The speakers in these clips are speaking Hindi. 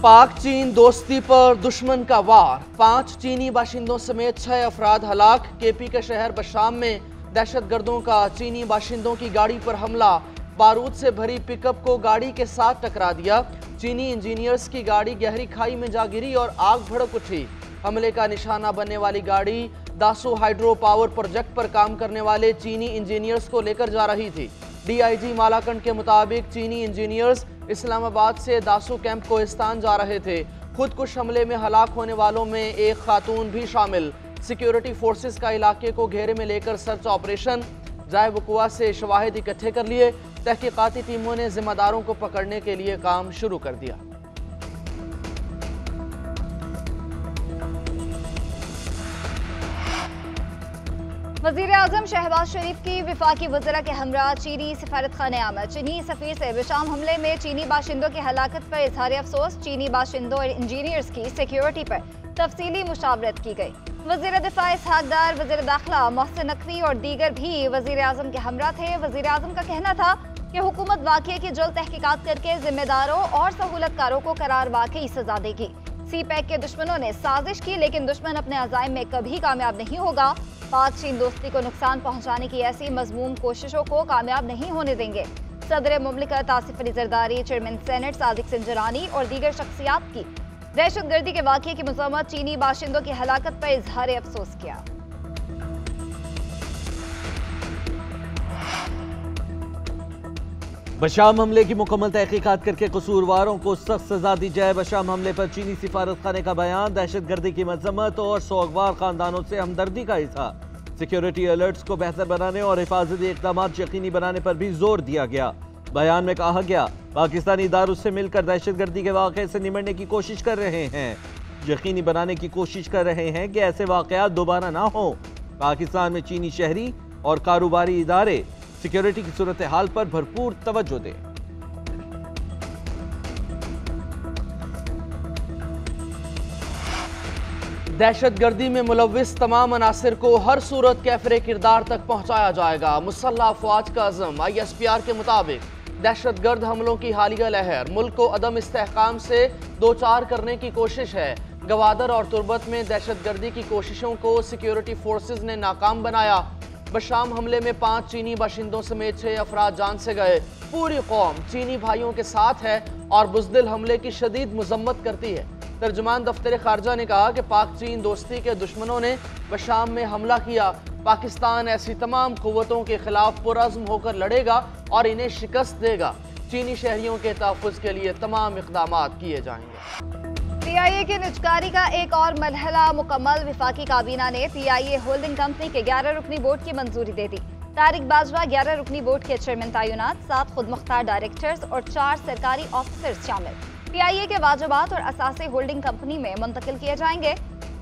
पाक चीन दोस्ती पर दुश्मन का वार, 5 चीनी बाशिंदों समेत 6 अफराद हलाक। केपी के शहर बशाम में दहशतगर्दों का चीनी बाशिंदों की गाड़ी पर हमला, बारूद से भरी पिकअप को गाड़ी के साथ टकरा दिया। चीनी इंजीनियर्स की गाड़ी गहरी खाई में जा गिरी और आग भड़क उठी। हमले का निशाना बनने वाली गाड़ी दासो हाइड्रो पावर प्रोजेक्ट पर काम करने वाले चीनी इंजीनियर्स को लेकर जा रही थी। डीआईजी मालाकंड के मुताबिक चीनी इंजीनियर्स इस्लामाबाद से दासो कैंप कोहिस्तान जा रहे थे। खुदकुश हमले में हलाक होने वालों में एक खातून भी शामिल। सिक्योरिटी फोर्सेस का इलाके को घेरे में लेकर सर्च ऑपरेशन, जाए वकुआ से शवाहिद इकट्ठे कर लिए। तहकीकाती टीमों ने जिम्मेदारों को पकड़ने के लिए काम शुरू कर दिया। वज़ीर आज़म शहबाज शरीफ की वफाकी वज़रा के हमरा चीनी सफारत खाने आमद। चीनी सफीर से बशाम हमले में चीनी बाशिंदों की हलाकत पर इजहार अफसोस। चीनी बाशिंदों और इंजीनियर्स की सिक्योरिटी पर तफसीली मुशावरत की गई। वज़ीर दिफा इसहाक डार, वज़ीर दाखिला मोहसिन नकवी और दीगर भी वज़ीर आज़म के हमरा थे। वज़ीर आज़म का कहना था कि हुकूमत वाक़ये की जल्द तहकीकात करके जिम्मेदारों और सहूलतकारों को करार वाकई सजा देगी। सी पैक के दुश्मनों ने साजिश की, लेकिन दुश्मन अपने अज़ाइम में कभी कामयाब नहीं होगा। पाक चीन दोस्ती को नुकसान पहुंचाने की ऐसी मज़मूम कोशिशों को कामयाब नहीं होने देंगे। सदर मुमलिकत आसिफ अली जरदारी, चेयरमैन सेनेट सादिक सिंजरानी और दीगर शख्सियात की दहशतगर्दी के वाक़ये की मज़म्मत, चीनी बाशिंदों की हलाकत पर इजहार अफसोस किया। बशाम हमले की मुकम्मल तहकीकात करके कसूरवारों को सख्त सजा दी जाए। बशाम हमले पर चीनी सिफारत खाने का बयान, दहशतगर्दी की मजम्मत और सोगवार खानदानों से हमदर्दी का इज़हार। सिक्योरिटी अलर्ट्स को बेहतर बनाने और हिफाजती इक़दाम यकीनी बनाने पर भी जोर दिया गया। बयान में कहा गया, पाकिस्तानी इदारों से मिलकर दहशतगर्दी के वाक़े से निमटने की कोशिश कर रहे हैं, यकीनी बनाने की कोशिश कर रहे हैं कि ऐसे वाक़यात दोबारा ना हो। पाकिस्तान में चीनी शहरी और कारोबारी इदारे सिक्योरिटी की सूरत हाल पर भरपूर तवज्जो दें। दहशतगर्दी में मुलव्विस तमाम अनासिर को हर सूरत कैफरे किरदार तक पहुंचाया जाएगा। मुसल्लह अफवाज का अज़म। ISPR के मुताबिक दहशतगर्द हमलों की हालिया लहर मुल्क को अदम इस्तेहकाम से दो चार करने की कोशिश है। गवादर और तुर्बत में दहशतगर्दी की कोशिशों को सिक्योरिटी फोर्सेज ने नाकाम बनाया। बशाम हमले में 5 चीनी बाशिंदों समेत 6 अफराद जान से गए। पूरी कौम चीनी भाइयों के साथ है और बुज़दिल हमले की शदीद मजम्मत करती है। तर्जुमान दफ्तर खारजा ने कहा कि पाक चीन दोस्ती के दुश्मनों ने बशाम में हमला किया। पाकिस्तान ऐसी तमाम कुव्वतों के खिलाफ पुरअज़्म होकर लड़ेगा और इन्हें शिकस्त देगा। चीनी शहरियों के तहफ़्फ़ुज़ के लिए तमाम इक़दामात किए जाएंगे। PIA की निजकारी का एक और मरहला मुकम्मल। वफाकी काबीना ने PIA होल्डिंग कंपनी के 11 रुकनी बोर्ड की मंजूरी दे दी। तारिक बाजवा 11 रुकनी बोर्ड के चेयरमैन तैनात, 7 खुद मुख्तार डायरेक्टर्स और 4 सरकारी ऑफिसर्स शामिल। PIA के वाजबात और असासे होल्डिंग कंपनी में मुंतकिल किए जाएंगे।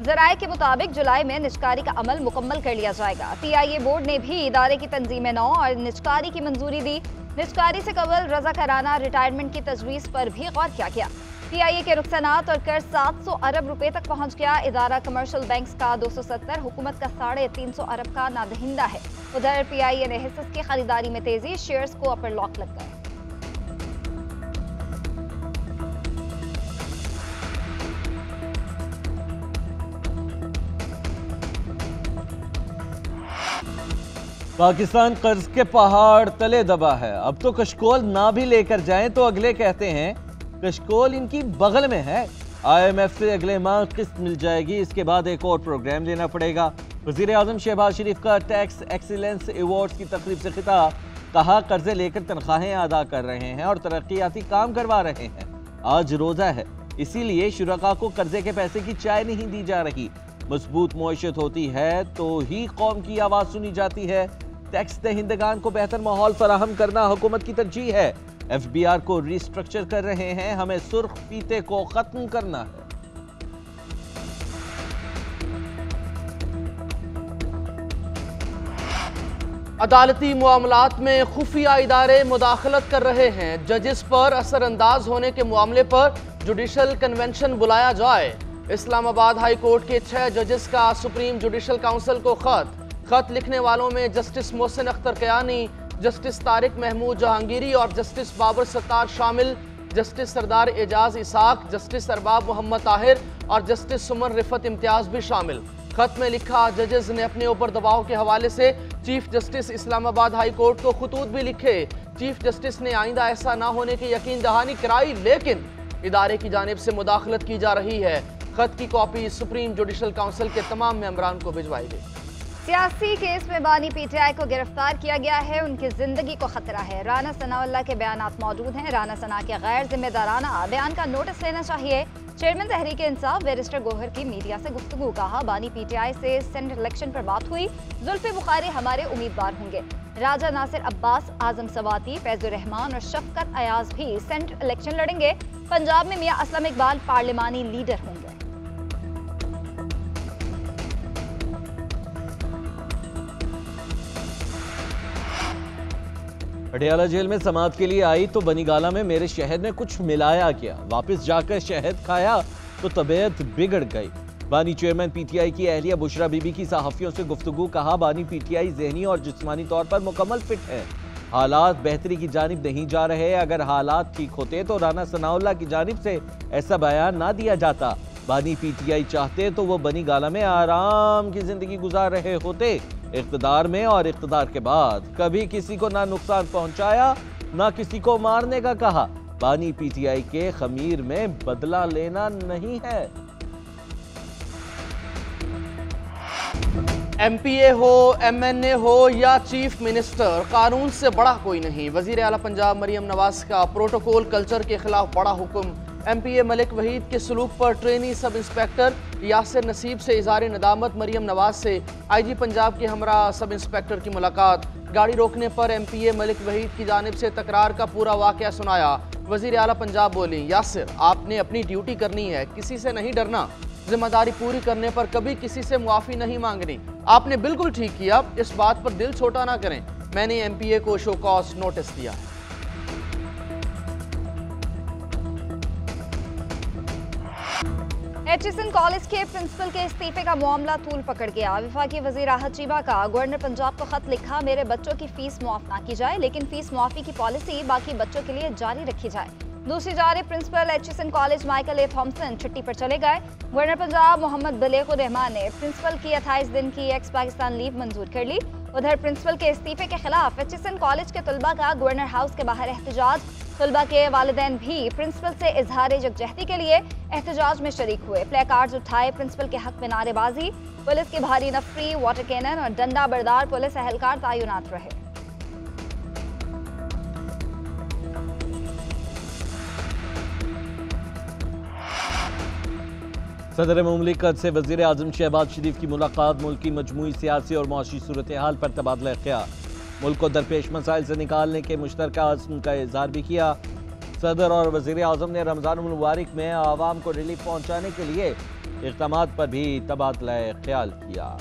ज़राए के मुताबिक जुलाई में निजकारी का अमल मुकम्मल कर लिया जाएगा। PIA बोर्ड ने भी इदारे की तंजीम नौ और निजकारी की मंजूरी दी। निजकारी से कबल रजा कराना रिटायरमेंट की तजवीज़ पर भी गौर किया गया। PIA के नुकसानात और कर्ज 700 अरब रुपए तक पहुंच गया। इदारा कमर्शियल बैंक्स का 270, हुकूमत का 350 अरब का नादहिंदा है। उधर PIA ने हिस्सों की खरीदारी में तेजी, शेयर्स को अपर लॉक लग गए। पाकिस्तान कर्ज के पहाड़ तले दबा है। अब तो कशकोल ना भी लेकर जाएं तो अगले कहते हैं कशकोल इनकी बगल में है। IMF से अगले माह किस्त मिल जाएगी, इसके बाद एक और प्रोग्राम लेना पड़ेगा। वज़ीर आज़म शहबाज शरीफ का टैक्स एक्सीलेंस अवार्ड की तकरीब से खिताब, कहा कर्जे लेकर तनख्वाहें अदा कर रहे हैं और तरक्याती काम करवा रहे हैं। आज रोज़ा है, इसीलिए शुरका को कर्जे के पैसे की चाय नहीं दी जा रही। मजबूत मुआशत होती है तो ही कौम की आवाज़ सुनी जाती है। टैक्स दहिंदगान को बेहतर माहौल फराहम करना हुकूमत की तरजीह है। FBR को रिस्ट्रक्चर कर रहे हैं, हमें सुर्ख फीते को खत्म करना है। अदालती मामलात में खुफिया इदारे मुदाखलत कर रहे हैं। जजेस पर असरअंदाज होने के मामले पर जुडिशल कन्वेंशन बुलाया जाए। इस्लामाबाद हाई कोर्ट के 6 जजेस का सुप्रीम जुडिशल काउंसिल को खत लिखने वालों में जस्टिस मोहसिन अख्तर कयानी, जस्टिस तारिक महमूद जहांगीरी और जस्टिस बाबर सत्तार शामिल। जस्टिस सरदार एजाज इसाक, जस्टिस अरबाब मोहम्मद ताहिर और जस्टिस सुमन रिफत इम्तियाज भी शामिल। खत में लिखा, जजेस ने अपने ऊपर दबाव के हवाले से chief justice Islamabad high court को खुतूत भी लिखे। चीफ जस्टिस ने आइंदा ऐसा ना होने की यकीन दहानी कराई, लेकिन इदारे की जानिब से मुदाखलत की जा रही है। खत की कॉपी सुप्रीम जुडिशल काउंसिल के तमाम मेंबरान को भिजवाई गई। सियासी केस में बानी पीटीआई को गिरफ्तार किया गया है, उनकी जिंदगी को खतरा है। राना सनाउल्लाह के बयानात मौजूद हैं। राना सना के गैर जिम्मेदाराना बयान का नोटिस लेना चाहिए। चेयरमैन तहरीक इंसाफ बैरिस्टर गोहर की मीडिया से गुफ्तगू, कहा बानी पीटीआई से सेनेट इलेक्शन पर बात हुई, जुल्फे बुखारी हमारे उम्मीदवार होंगे। राजा नासिर अब्बास, आजम सवाती, फैजुर रहमान और शफकत अयाज भी सेनेट इलेक्शन लड़ेंगे। पंजाब में मियां असलम इकबाल पार्लिमानी लीडर होंगे। पटियाला जेल में समाअत के लिए आई तो बनीगाला में मेरे शहद में कुछ मिलाया गया, वापस जाकर शहद खाया तो तबीयत बिगड़ गई। बानी चेयरमैन पीटीआई की अहलिया बुशरा बीबी की सहाफियों से गुफ्तगू, कहा बानी पीटीआई ज़हनी और जिस्मानी तौर पर मुकम्मल फिट है, हालात बेहतरी की जानिब नहीं जा रहे। अगर हालात ठीक होते तो राना सनाउल्लाह की जानिब से ऐसा बयान ना दिया जाता। बानी पीटीआई चाहते तो वो बनीगाला में आराम की जिंदगी गुजार रहे होते, इख्तिदार में और इख्तिदार के बाद कभी किसी को ना नुकसान पहुंचाया ना किसी को मारने का कहा। बानी पीटीआई के खमीर में बदला लेना नहीं है। एमपीए हो, एमएनए हो या चीफ मिनिस्टर, कानून से बड़ा कोई नहीं। वजीर आला पंजाब मरियम नवाज का प्रोटोकॉल कल्चर के खिलाफ बड़ा हुक्म। एमपीए मलिक वहीद के सलूक पर ट्रेनी सब इंस्पेक्टर यासिर नसीब से इज़हार नदामत। मरियम नवाज से आईजी पंजाब के हमरा सब इंस्पेक्टर की मुलाकात। गाड़ी रोकने पर एमपीए मलिक वहीद की जानिब से तकरार का पूरा वाक़या सुनाया। वजीर आला पंजाब बोली, यासिर आपने अपनी ड्यूटी करनी है, किसी से नहीं डरना, जिम्मेदारी पूरी करने पर कभी किसी से मुआफ़ी नहीं मांगनी। आपने बिल्कुल ठीक किया, इस बात पर दिल छोटा ना करें। मैंने एमपीए को शो कॉज नोटिस दिया है। एचएसएन कॉलेज के प्रिंसिपल के इस्तीफे का मामला तूल पकड़ गया। वफाकी वजीर राहत चीबा का गवर्नर पंजाब को खत लिखा, मेरे बच्चों की फीस मुआफ ना की जाए, लेकिन फीस मुआफी की पॉलिसी बाकी बच्चों के लिए जारी रखी जाए। दूसरी जानिब प्रिंसिपल एचएसएन कॉलेज माइकल ए थॉम्सन छुट्टी पर चले गए। गवर्नर पंजाब मोहम्मद बलेगुर रहमान ने प्रिंसिपल की 28 दिन की एक्स पाकिस्तान लीव मंजूर कर ली। उधर प्रिंसिपल के इस्तीफे के खिलाफ एचएसएन कॉलेज के तलबा का गवर्नर हाउस के बाहर एहतजाज। तलबा के वालिदैन भी प्रिंसिपल से इजहार यकजहती के लिए एहतजाज में शरीक हुए। प्ले कार्ड्स उठाए, प्रिंसिपल के हक में नारेबाजी। पुलिस की भारी नफरी, वाटर कैनन और डंडा बरदार पुलिस एहलकार तैनात रहे। सदर मुमलिकत से वज़ीर आज़म शहबाज शरीफ की मुलाकात, मुल्क की मजमूई सियासी और मुआशी सूरत हाल पर तबादला ख्याल। मुल्क को दरपेश मसाइल से निकालने के मुश्तरका अज़्म का इज़हार भी किया। सदर और वज़ीर आज़म ने रमज़ान मुबारक में आवाम को रिलीफ पहुँचाने के लिए इक़दामात पर भी तबादला ख्याल किया।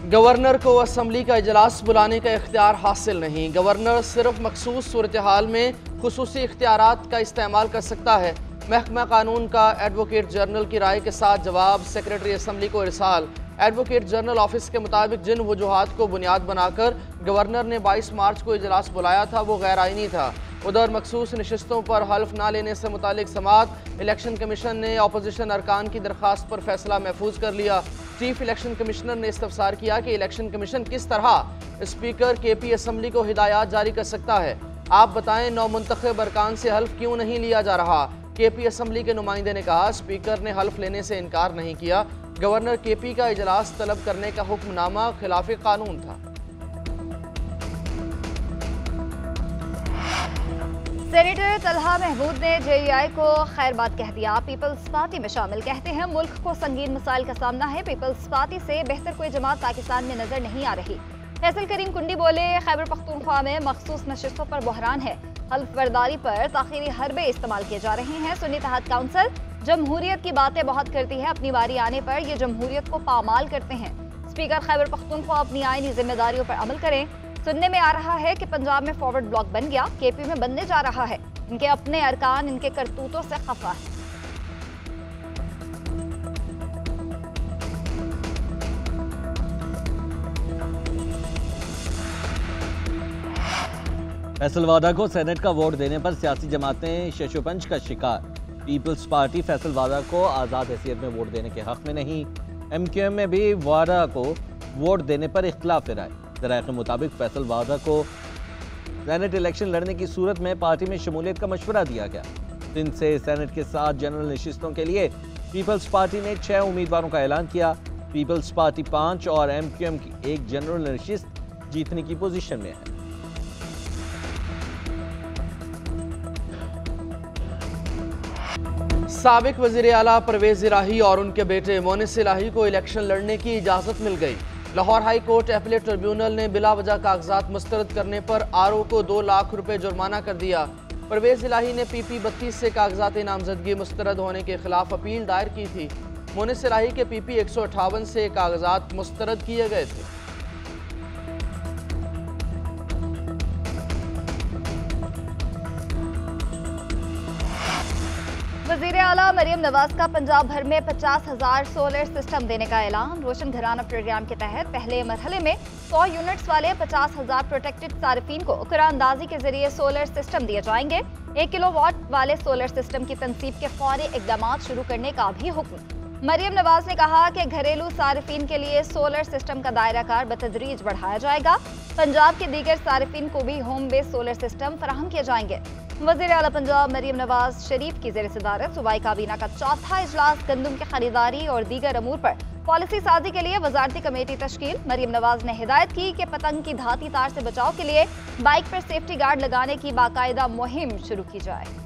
गवर्नर को असम्बली का इजलास बुलाने का इख्तियार हासिल नहीं। गवर्नर सिर्फ मखसूस सूरत हाल में खुसूसी इख्तियारात का इस्तेमाल कर सकता है। महकमा कानून का एडवोकेट जनरल की राय के साथ जवाब, सेक्रेटरी असम्बली को इरसाल। एडवोकेट जनरल ऑफिस के मुताबिक जिन वजूहात को बुनियाद बनाकर गवर्नर ने 22 मार्च को इजलास बुलाया था वो गैर आइनी था। उधर मखसूस नशिस्तों पर हल्फ ना लेने से मुतालिक समात, इलेक्शन कमीशन ने अपोजिशन अरकान की दरख्वास्त पर फैसला महफूज कर लिया। चीफ इलेक्शन कमिश्नर ने इस्तफसार किया कि इलेक्शन कमीशन किस तरह स्पीकर केपी असम्बली को हिदायत जारी कर सकता है। आप बताएं, नौमुंतखब अरकान से हल्फ क्यों नहीं लिया जा रहा। केपी असम्बली के नुमाइंदे ने कहा, स्पीकर ने हल्फ लेने से इनकार नहीं किया। गवर्नर केपी का इजलास तलब करने का हुक्मनामा खिलाफ कानून था। सेनेटर तलहा महमूद ने जेईआई को खैरबाद कह दिया। पीपल्स पार्टी में शामिल, कहते हैं मुल्क को संगीन मसाइल का सामना है, पीपल्स पार्टी से बेहतर कोई जमात पाकिस्तान में नजर नहीं आ रही। फैसल करीम कुंडी बोले, खैबर पख्तूनख्वा में मखसूस नशिस्तों पर बहरान है, हल्फ बर्दारी पर ताखीरी हरबे इस्तेमाल किए जा रहे हैं। सुन्नी इत्तेहाद काउंसिल जमहूरियत की बातें बहुत करती है, अपनी बारी आने पर ये जमहूरियत को पामाल करते हैं। स्पीकर खैबर पख्तूनख्वा अपनी आईनी जिम्मेदारियों पर अमल करें। सुनने में आ रहा है कि पंजाब में फॉरवर्ड ब्लॉक बन गया, केपी में बनने जा रहा है। इनके अपने अरकान इनके करतूतों से खफा है। फैसल वादा को सेनेट का वोट देने पर सियासी जमातें शशोपंच का शिकार। पीपल्स पार्टी फैसल वादा को आज़ाद हैसियत में वोट देने के हक में नहीं। MQM में भी वादा को वोट देने पर इख्तिलाफ राय। ज़राए के मुताबिक फैसल वादा को सेनेट इलेक्शन लड़ने की सूरत में पार्टी में शमूलियत का मशवरा दिया गया। सिंध से सेनेट के 7 जनरल नशिस्तों के लिए पीपल्स पार्टी ने 6 उम्मीदवारों का ऐलान किया। पीपल्स पार्टी 5 और MQM की 1 जनरल नशिस्त जीतने की पोजीशन में है। साबिक वजीर आला परवेज इलाही और उनके बेटे मोनिस इलाही को इलेक्शन लड़ने की इजाज़त मिल गई। Lahore high court appellate tribunal ने बिला वजह कागजात मुस्तरद करने पर RO को 2 लाख रुपए जुर्माना कर दिया। परवेज इलाही ने PP 32 से कागजात नामजदगी मुस्तरद होने के खिलाफ अपील दायर की थी। मोनिस इलाही के PP 158 से कागजात मुस्तरद किए गए थे। वज़ीर आला मरियम नवाज का पंजाब भर में 50,000 सोलर सिस्टम देने का ऐलान। रोशन घराना प्रोग्राम के तहत पहले मरहले में 100 यूनिट्स वाले 50,000 प्रोटेक्टेड सार्फिन को कुरानंदाजी के जरिए सोलर सिस्टम दिए जाएंगे। 1 किलोवाट वाले सोलर सिस्टम की तनसीब के फौरी इकदाम शुरू करने का भी हुक्म। मरियम नवाज ने कहा कि घरेलू सार्फिन के लिए सोलर सिस्टम का दायरा कार बतदरीज बढ़ाया जाएगा। पंजाब के दीगर सार्फिन को भी होम बेस्ड सोलर सिस्टम फराहम किए जाएंगे। वज़ीर आला पंजाब मरियम नवाज शरीफ की ज़ेर सदारत सूबाई काबीना का 4था इजलास गंदम की खरीदारी और दीगर अमूर पर पॉलिसी साजी के लिए वजारती कमेटी तश्कील। मरियम नवाज ने हिदायत की कि पतंग की धाती तार से बचाव के लिए बाइक पर सेफ्टी गार्ड लगाने की बाकायदा मुहिम शुरू की जाए।